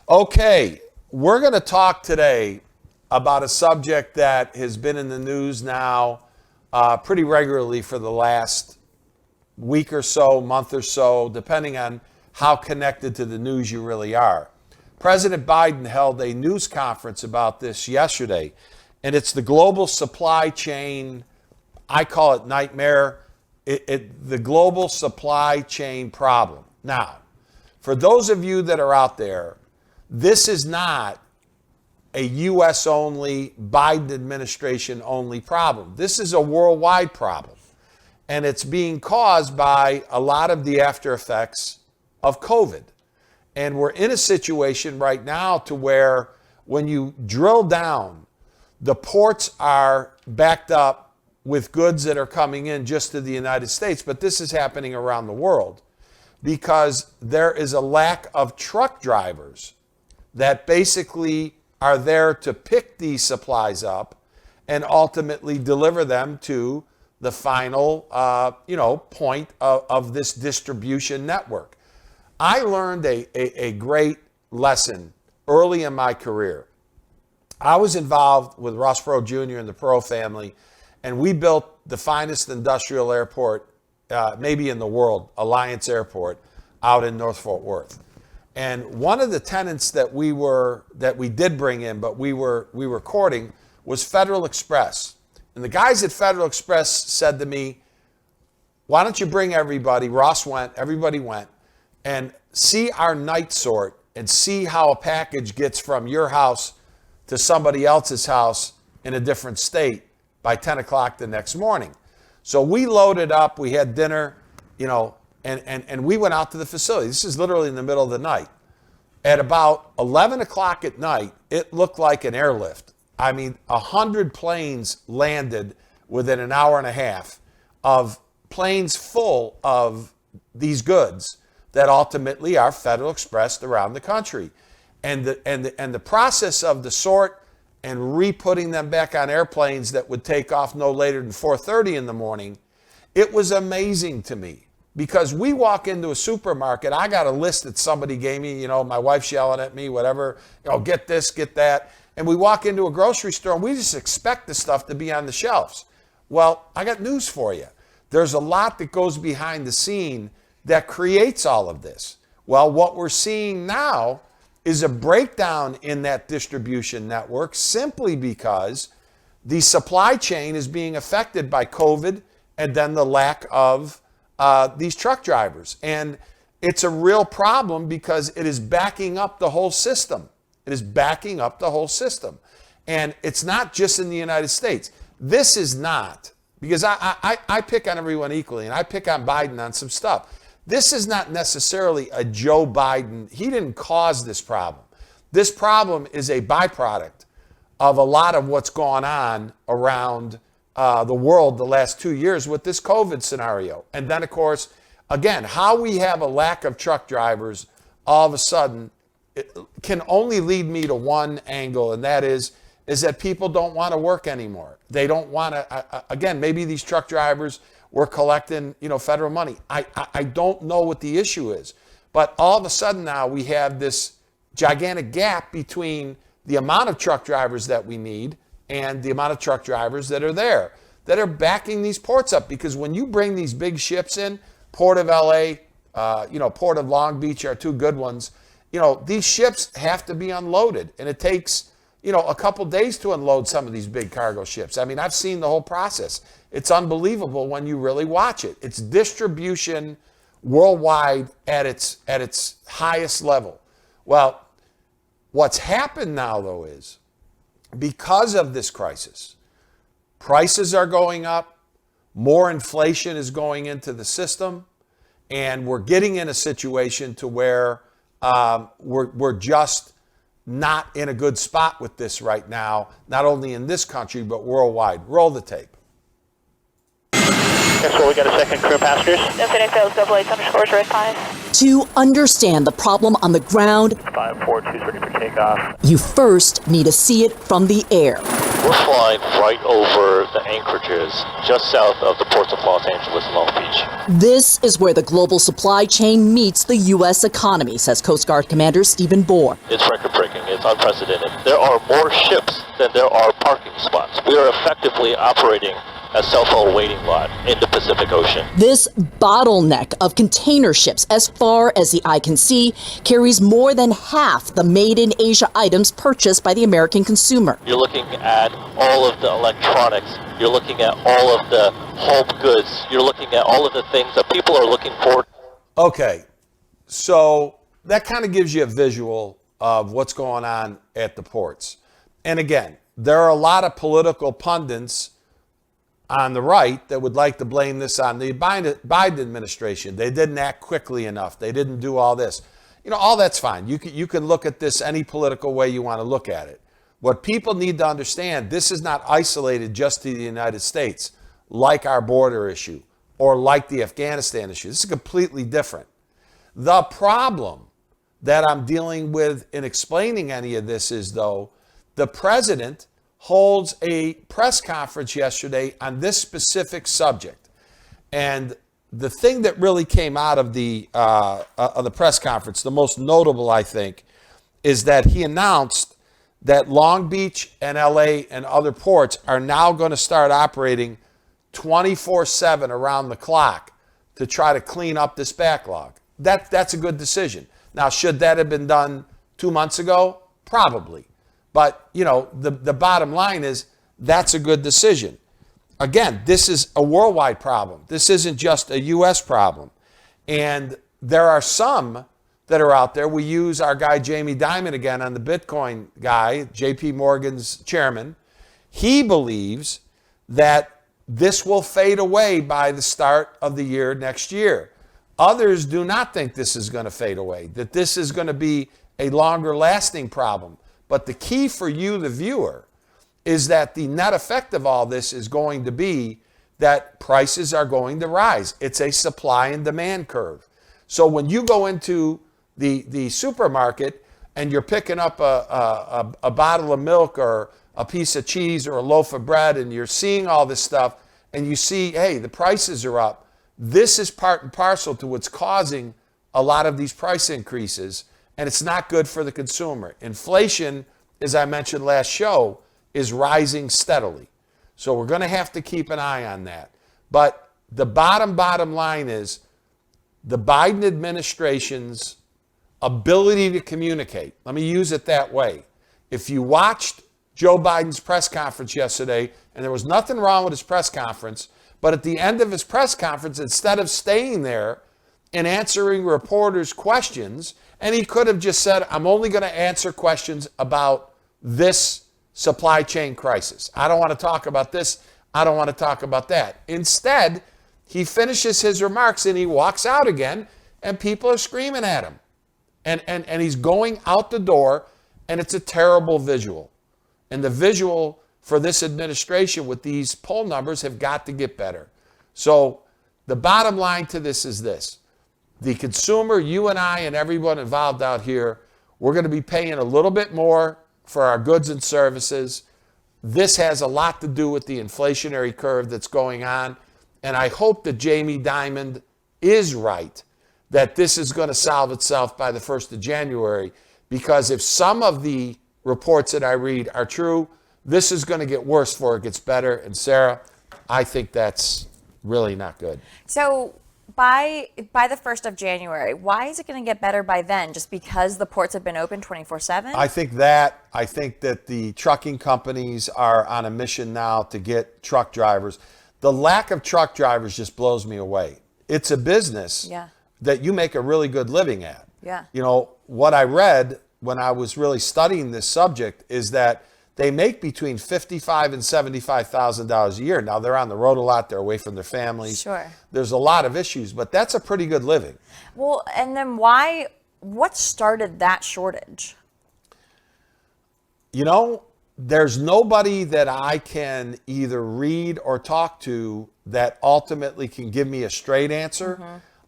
Okay, we're going to talk today about a subject that has been in the news now pretty regularly for the last week or so, month or so, depending on how connected to the news you really are. President Biden held a news conference about this yesterday, and it's the global supply chain, I call it nightmare, the global supply chain problem. Now, for those of you that are out there, this is not a U.S. only, Biden administration only problem. This is a worldwide problem. And it's being caused by a lot of the after effects of COVID. And we're in a situation right now to where when you drill down, the ports are backed up with goods that are coming in just to the United States. But this is happening around the world because there is a lack of truck drivers that basically are there to pick these supplies up and ultimately deliver them to the final, point of this distribution network. I learned a great lesson early in my career. I was involved with Ross Perot Jr. and the Perot family, and we built the finest industrial airport, maybe in the world, Alliance Airport, out in North Fort Worth. And one of the tenants that we did bring in, but we were courting, was Federal Express. And the guys at Federal Express said to me, why don't you bring everybody, Ross went, everybody went, and see our night sort and see how a package gets from your house to somebody else's house in a different state by 10 o'clock the next morning. So we loaded up, we had dinner, and we went out to the facility. This is literally in the middle of the night. At about 11 o'clock at night, it looked like an airlift. I mean, 100 planes landed within an hour and a half of planes full of these goods that ultimately are Federal Expressed around the country. And the process of the sort and re-putting them back on airplanes that would take off no later than 4:30 in the morning, it was amazing to me. Because we walk into a supermarket, I got a list that somebody gave me, my wife's yelling at me, whatever, get this, get that. And we walk into a grocery store and we just expect the stuff to be on the shelves. Well, I got news for you. There's a lot that goes behind the scene that creates all of this. Well, what we're seeing now is a breakdown in that distribution network simply because the supply chain is being affected by COVID and then the lack of these truck drivers. And it's a real problem because it is backing up the whole system. It is backing up the whole system. And it's not just in the United States. This is not, because I pick on everyone equally, and I pick on Biden on some stuff. This is not necessarily a Joe Biden. He didn't cause this problem. This problem is a byproduct of a lot of what's gone on around the world the last 2 years with this COVID scenario. And then, of course, again, how we have a lack of truck drivers all of a sudden it can only lead me to one angle, and that is that people don't want to work anymore. They don't want to, again, maybe these truck drivers were collecting, federal money. I don't know what the issue is. But all of a sudden now we have this gigantic gap between the amount of truck drivers that we need and the amount of truck drivers that are there, that are backing these ports up. Because when you bring these big ships in, Port of LA, Port of Long Beach are two good ones, these ships have to be unloaded. And it takes, a couple days to unload some of these big cargo ships. I mean, I've seen the whole process. It's unbelievable when you really watch it. It's distribution worldwide at its highest level. Well, what's happened now, though, is because of this crisis, prices are going up, more inflation is going into the system, and we're getting in a situation to where we're just not in a good spot with this right now, not only in this country, but worldwide. Roll the tape. Okay, so we got a second crew passengers. Infinite fails, double eight underscore, respond. To understand the problem on the ground, 542 ready for takeoff. you first need to see it from the air. We're flying right over the anchorages just south of the ports of Los Angeles and Long Beach. This is where the global supply chain meets the U.S. economy, says Coast Guard Commander Stephen Bohr. It's record-breaking. It's unprecedented. There are more ships than there are parking spots. We are effectively operating a cell phone waiting lot in the Pacific Ocean. This bottleneck of container ships, as far as the eye can see, carries more than half the made-in-Asia items purchased by the American consumer. You're looking at all of the electronics. You're looking at all of the home goods. You're looking at all of the things that people are looking for. Okay, so that kind of gives you a visual of what's going on at the ports. And again, there are a lot of political pundits on the right that would like to blame this on the Biden administration. They didn't act quickly enough. They didn't do all this. You know, all that's fine. You can look at this any political way you want to look at it. What people need to understand, this is not isolated just to the United States, like our border issue or like the Afghanistan issue. This is completely different. The problem that I'm dealing with in explaining any of this is, though, the president holds a press conference yesterday on this specific subject. And the thing that really came out of the press conference, the most notable, I think, is that he announced that Long Beach and LA and other ports are now going to start operating 24/7 around the clock to try to clean up this backlog. That's a good decision. Now, should that have been done 2 months ago? Probably. But, you know, the bottom line is that's a good decision. Again, this is a worldwide problem. This isn't just a U.S. problem. And there are some that are out there. We use our guy Jamie Dimon again on the Bitcoin guy, JP Morgan's chairman. He believes that this will fade away by the start of the year next year. Others do not think this is going to fade away, that this is going to be a longer lasting problem. But the key for you, the viewer, is that the net effect of all this is going to be that prices are going to rise. It's a supply and demand curve. So when you go into the supermarket and you're picking up a bottle of milk or a piece of cheese or a loaf of bread and you're seeing all this stuff and you see, hey, the prices are up, this is part and parcel to what's causing a lot of these price increases. And it's not good for the consumer. Inflation, as I mentioned last show, is rising steadily. So we're going to have to keep an eye on that. But the bottom line is the Biden administration's ability to communicate. Let me use it that way. If you watched Joe Biden's press conference yesterday, and there was nothing wrong with his press conference, but at the end of his press conference, instead of staying there and answering reporters' questions, and he could have just said, I'm only going to answer questions about this supply chain crisis. I don't want to talk about this. I don't want to talk about that. Instead, he finishes his remarks and he walks out again, and people are screaming at him. And he's going out the door, and it's a terrible visual. And the visual for this administration with these poll numbers have got to get better. So the bottom line to this is this. The consumer, you and I and everyone involved out here, we're going to be paying a little bit more for our goods and services. This has a lot to do with the inflationary curve that's going on. And I hope that Jamie Dimon is right, that this is going to solve itself by the 1st of January. Because if some of the reports that I read are true, this is going to get worse before it gets better. And Sarah, I think that's really not good. So by the 1st of January, why is it going to get better by then? Just because the ports have been open 24/7? I think that the trucking companies are on a mission now to get truck drivers. The lack of truck drivers just blows me away. It's a business that you make a really good living at. Yeah. You know, what I read when I was really studying this subject is that they make between $55,000 and $75,000 a year. Now, they're on the road a lot. They're away from their families. Sure. There's a lot of issues, but that's a pretty good living. Well, and then what started that shortage? You know, there's nobody that I can either read or talk to that ultimately can give me a straight answer.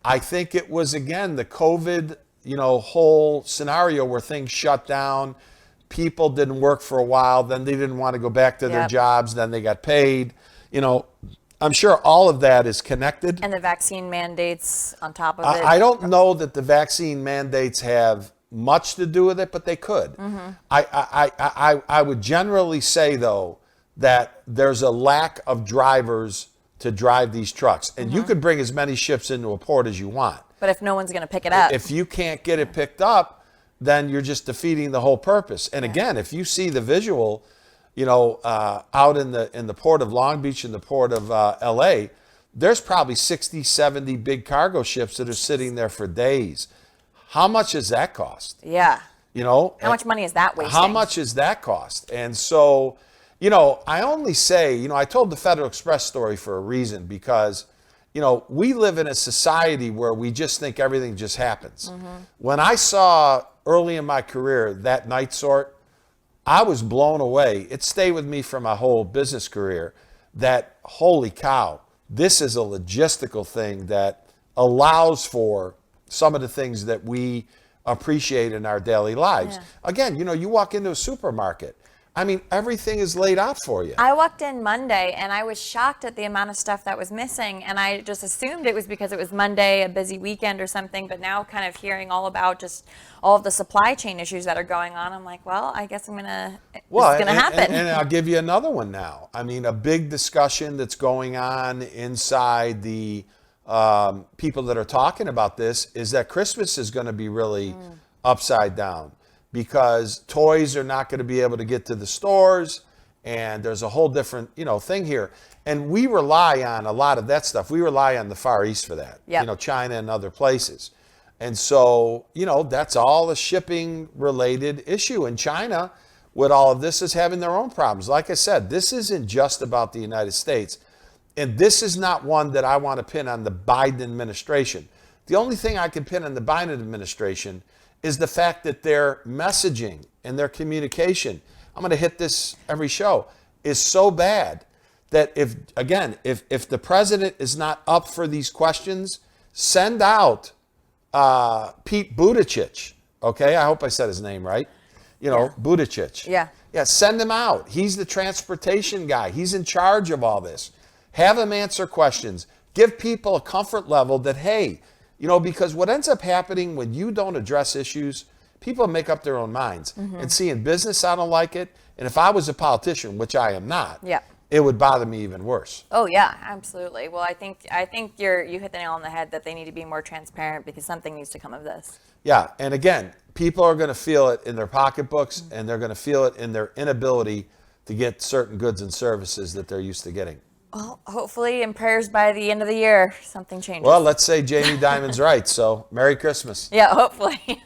I think it was, again, the COVID, whole scenario where things shut down. People didn't work for a while. Then they didn't want to go back to their Yep. jobs. Then they got paid. I'm sure all of that is connected. And the vaccine mandates on top of it. I don't know that the vaccine mandates have much to do with it, but they could. I would generally say, though, that there's a lack of drivers to drive these trucks. And you could bring as many ships into a port as you want. But if no one's going to pick it up. If you can't get it picked up, then you're just defeating the whole purpose. And again, if you see the visual, out in the port of Long Beach and the port of LA, there's probably 60, 70 big cargo ships that are sitting there for days. How much does that cost? Yeah. How How much money is that wasting? How much does that cost? And so, I only say, I told the Federal Express story for a reason because, we live in a society where we just think everything just happens. When I saw early in my career that night sort, I was blown away. It stayed with me for my whole business career that, holy cow, this is a logistical thing that allows for some of the things that we appreciate in our daily lives. Yeah. Again, you walk into a supermarket. I mean, everything is laid out for you. I walked in Monday and I was shocked at the amount of stuff that was missing. And I just assumed it was because it was Monday, a busy weekend or something. But now kind of hearing all about just all of the supply chain issues that are going on, I'm like, well, I guess this is going to happen. And I'll give you another one now. I mean, a big discussion that's going on inside the people that are talking about this is that Christmas is going to be really upside down because toys are not going to be able to get to the stores, and there's a whole different, thing here. And we rely on a lot of that stuff. We rely on the Far East for that, Yep. China and other places. And so, that's all a shipping related issue. And China, with all of this, is having their own problems. Like I said, this isn't just about the United States. And this is not one that I want to pin on the Biden administration. The only thing I can pin on the Biden administration is the fact that their messaging and their communication, I'm going to hit this every show, is so bad that if the president is not up for these questions, send out Pete Buttigieg. Okay, I hope I said his name right. Buttigieg. Yeah. Yeah, send him out. He's the transportation guy. He's in charge of all this. Have him answer questions. Give people a comfort level that, hey, because what ends up happening when you don't address issues, people make up their own minds. And see, in business, I don't like it. And if I was a politician, which I am not, it would bother me even worse. Oh yeah, absolutely. Well, I think you hit the nail on the head that they need to be more transparent because something needs to come of this. Yeah, and again, people are going to feel it in their pocketbooks, and they're going to feel it in their inability to get certain goods and services that they're used to getting. Well, hopefully, in prayers by the end of the year, something changes. Well, let's say Jamie Dimon's right. So, Merry Christmas. Yeah, hopefully.